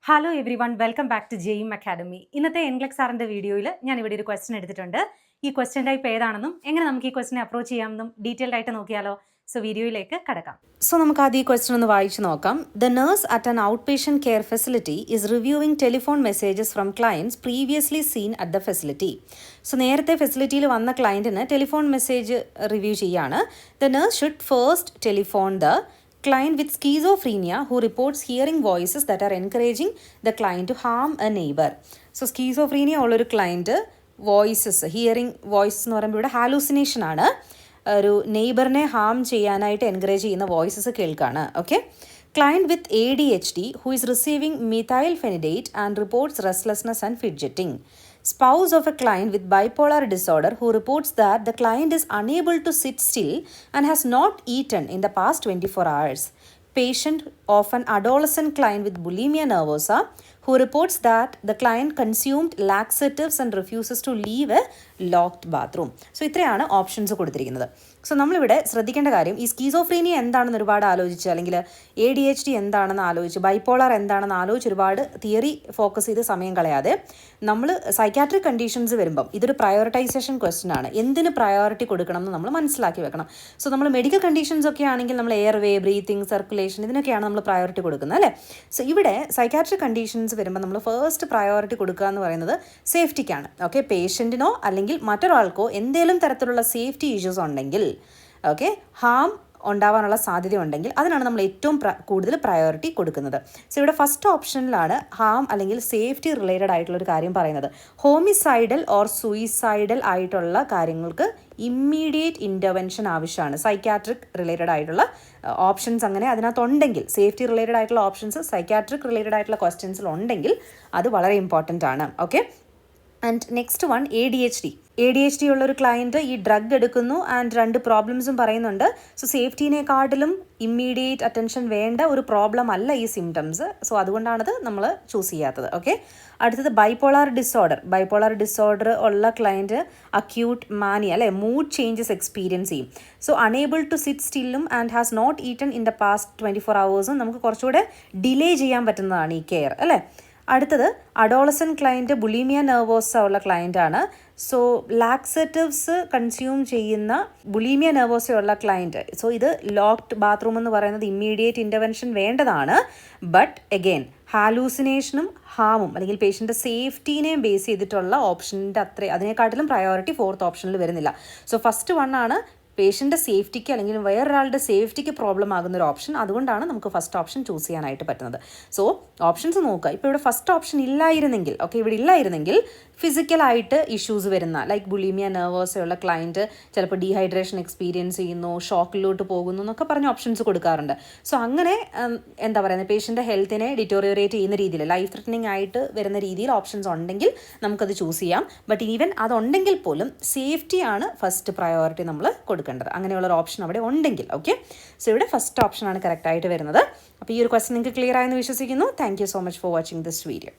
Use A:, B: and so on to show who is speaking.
A: Hello everyone, welcome back to ജെയിം academy. ഇന്നത്തെ എൻഗ്ലക് സാറിൻ്റെ വീഡിയോയിൽ ഞാൻ ഇവിടെ ഒരു ക്വസ്റ്റ്യൻ എടുത്തിട്ടുണ്ട്. ഈ ക്വസ്റ്റ്യൻ ടൈപ്പ് ഏതാണെന്നും എങ്ങനെ നമുക്ക് ഈ ക്വസ്റ്റ്യനെ അപ്രോച്ച് ചെയ്യാമെന്നും ഡീറ്റെയിൽഡ് ആയിട്ട് നോക്കിയാലോ. സോ വീഡിയോയിലേക്ക് കടക്കാം. സോ നമുക്ക് ആദ്യം ഈ ക്വസ്റ്റ്യൻ ഒന്ന് വായിച്ചു നോക്കാം. The nurse at an out patient care facility is reviewing telephone messages from clients previously seen at the facility. So നേരത്തെ ഫെസിലിറ്റിയിൽ വന്ന ക്ലയൻറ്റിന് ടെലിഫോൺ മെസ്സേജ് റിവ്യൂ ചെയ്യാണ്. The nurse should first telephone the client with schizophrenia who reports hearing voices that are encouraging the client to harm a neighbor. So schizophrenia ഉള്ളൊരു client voices hearing voice എന്ന് പറയുമ്പോൾ ഇവിടെ hallucination ആണ്. ഒരു നെയ്ബറിനെ harm ചെയ്യാനായിട്ട് encourage ചെയ്യുന്ന voices കേൾക്കാണ്. Okay, client with ADHD who is receiving methylphenidate and reports restlessness and fidgeting. Spouse of a client with bipolar disorder who reports that the client is unable to sit still and has not eaten in the past 24 hours. Patient of an adolescent client with bulimia nervosa who reports that the client consumed laxatives and refuses to leave a locked bathroom. So ഇത്രയാണ് options കൊടുത്തിരിക്കുന്നത്. So നമ്മളിവിടെ ശ്രദ്ധിക്കേണ്ട കാര്യം, ഈ schizophrenia എന്താണെന്ന് ഒരുപാട് ആലോചിച്ച്, അല്ലെങ്കിൽ ADHD എന്താണെന്ന് ആലോചിച്ച്, ബൈപ്പോളർ എന്താണെന്ന് ആലോചിച്ച് ഒരുപാട് തിയറി ഫോക്കസ് ചെയ്ത് സമയം കളയാതെ നമ്മൾ സൈക്കാട്രിക് കണ്ടീഷൻസ് വരുമ്പം ഇതൊരു പ്രയോറിറ്റൈസേഷൻ ക്വസ്റ്റ്യൻ ആണ്. എന്തിന് പ്രയോറിറ്റി കൊടുക്കണം എന്ന് നമ്മൾ മനസ്സിലാക്കി വെക്കണം. സോ നമ്മൾ മെഡിക്കൽ കണ്ടീഷൻസ് ഒക്കെ ആണെങ്കിൽ നമ്മൾ എയർവേ, ബ്രീത്തിങ്, സർക്കുലേഷൻ ഇതിനൊക്കെയാണ് നമ്മൾ പ്രയോറിറ്റി കൊടുക്കുന്നത്, അല്ലേ? സോ ഇവിടെ സൈക്കാട്രിക് കണ്ടീഷൻസ് വരുമ്പോൾ നമ്മൾ ഫസ്റ്റ് പ്രയോറിറ്റി കൊടുക്കുക എന്ന് പറയുന്നത് സേഫ്റ്റിക്കാണ്. ഓക്കെ, പേഷ്യൻറ്റിനോ അല്ലെങ്കിൽ മറ്റൊരാൾക്കോ എന്തെങ്കിലും തരത്തിലുള്ള സേഫ്റ്റി ഇഷ്യൂസ് ഉണ്ടെങ്കിൽ, ഓക്കെ, ഹാം ഉണ്ടാവാനുള്ള സാധ്യത ഉണ്ടെങ്കിൽ അതിനാണ് നമ്മൾ ഏറ്റവും കൂടുതൽ പ്രയോറിറ്റി കൊടുക്കുന്നത്. സോ ഇവിടെ ഫസ്റ്റ് ഓപ്ഷനിലാണ് ഹാം അല്ലെങ്കിൽ സേഫ്റ്റി റിലേറ്റഡ് ആയിട്ടുള്ളൊരു കാര്യം പറയുന്നത്. ഹോമിസൈഡൽ ഓർ സൂയിസൈഡൽ ആയിട്ടുള്ള കാര്യങ്ങൾക്ക് ഇമ്മീഡിയറ്റ് ഇൻ്റർവെൻഷൻ ആവശ്യമാണ്. സൈക്കാട്രിക് റിലേറ്റഡ് ആയിട്ടുള്ള ഓപ്ഷൻസ് അങ്ങനെ അതിനകത്തുണ്ടെങ്കിൽ, സേഫ്റ്റി റിലേറ്റഡ് ആയിട്ടുള്ള ഓപ്ഷൻസ് സൈക്കാട്രിക് റിലേറ്റഡ് ആയിട്ടുള്ള ക്വസ്റ്റ്യൻസിൽ ഉണ്ടെങ്കിൽ അത് വളരെ ഇമ്പോർട്ടൻ്റ് ആണ്. Okay, and next one ADHD ഉള്ളൊരു ക്ലയൻറ്റ് ഈ ഡ്രഗ് എടുക്കുന്നു ആൻഡ് 2 പ്രോബ്ലംസും പറയുന്നുണ്ട്. സോ സേഫ്റ്റീനെക്കാട്ടിലും ഇമ്മീഡിയറ്റ് അറ്റൻഷൻ വേണ്ട ഒരു പ്രോബ്ലം അല്ല ഈ സിംറ്റംസ്. സോ അതുകൊണ്ടാണത് നമ്മൾ ചൂസ് ചെയ്യാത്തത്. ഓക്കെ, അടുത്തത് ബൈപ്പോളർ ഡിസോർഡർ ഉള്ള ക്ലയൻറ്റ് അക്യൂട്ട് മാനിയ, അല്ലെ, മൂഡ് ചേഞ്ചസ് എക്സ്പീരിയൻസ് ചെയ്യും. സോ അണേബിൾ ടു സിറ്റ് സ്റ്റില്ലും and has not eaten in the past 24 hours നമുക്ക് കുറച്ചുകൂടെ ഡിലേ ചെയ്യാൻ പറ്റുന്നതാണ് ഈ കെയർ, അല്ലേ? അടുത്തത് അഡോളസൻ ക്ലയൻറ്റ് ബുലീമിയ നെർവോസ ഉള്ള ക്ലയൻ്റ് ആണ്. സോ ലാക്സേറ്റീവ്സ് കൺസ്യൂം ചെയ്യുന്ന ബുലീമിയ നെർവോസ ഉള്ള ക്ലയൻറ്റ്. സോ ഇത് ലോക്ക്ഡ് ബാത്റൂം എന്ന് പറയുന്നത് ഇമ്മീഡിയറ്റ് ഇൻ്റർവെൻഷൻ വേണ്ടതാണ്. ബട്ട് അഗെയിൻ ഹാലൂസിനേഷനും ഹാമും അല്ലെങ്കിൽ പേഷ്യൻ്റെ സേഫ്റ്റീനെയും ബേസ് ചെയ്തിട്ടുള്ള ഓപ്ഷൻ്റെ അതിനെക്കാട്ടിലും പ്രയോറിറ്റി 4th ഓപ്ഷനിൽ വരുന്നില്ല. സോ ഫസ്റ്റ് വൺ ആണ് പേഷ്യൻ്റെ സേഫ്റ്റിക്ക് അല്ലെങ്കിൽ വേറൊരാളുടെ സേഫ്റ്റിക്ക് പ്രോബ്ലം ആകുന്ന ഒരു ഓപ്ഷൻ. അതുകൊണ്ടാണ് നമുക്ക് ഫസ്റ്റ് ഓപ്ഷൻ ചൂസ് ചെയ്യാനായിട്ട് പറ്റുന്നത്. സോ ഓപ്ഷൻസ് നോക്കുക. ഇപ്പോൾ ഇവിടെ ഫസ്റ്റ് ഓപ്ഷൻ ഇല്ലായിരുന്നെങ്കിൽ, ഓക്കെ, ഇവിടെ ഇല്ലായിരുന്നെങ്കിൽ ഫിസിക്കലായിട്ട് ഇഷ്യൂസ് വരുന്ന ലൈക്ക് ബുലീമിയ നെർവോസയുള്ള ക്ലയൻറ്റ് ചിലപ്പോൾ ഡീഹൈഡ്രേഷൻ എക്സ്പീരിയൻസ് ചെയ്യുന്നു, ഷോക്കിലോട്ട് പോകുന്നു എന്നൊക്കെ പറഞ്ഞ ഓപ്ഷൻസ് കൊടുക്കാറുണ്ട്. സോ അങ്ങനെ എന്താ പറയുന്നത്, പേഷ്യൻ്റെ ഹെൽത്തിനെ ഡിറ്റോറിയോറേറ്റ് ചെയ്യുന്ന രീതിയിൽ, ലൈഫ് ത്രെറ്റനിങ് ആയിട്ട് വരുന്ന രീതിയിൽ ഓപ്ഷൻസ് ഉണ്ടെങ്കിൽ നമുക്കത് ചൂസ് ചെയ്യാം. ബട്ട് ഈവൻ അതുണ്ടെങ്കിൽ പോലും സേഫ്റ്റിയാണ് ഫസ്റ്റ് പ്രയോറിറ്റി നമ്മൾ കൊടുക്കേണ്ടത്. അങ്ങനെയുള്ളൊരു ഓപ്ഷൻ അവിടെ ഉണ്ടെങ്കിൽ. ഓക്കെ, സോ ഇവിടെ ഫസ്റ്റ് ഓപ്ഷനാണ് കറക്റ്റായിട്ട് വരുന്നത്. അപ്പോൾ ഈ ഒരു ക്വസ്റ്റ്യൻ നിങ്ങൾക്ക് ക്ലിയർ ആയെന്ന് വിശ്വസിക്കുന്നു. Thank you so much for watching this video.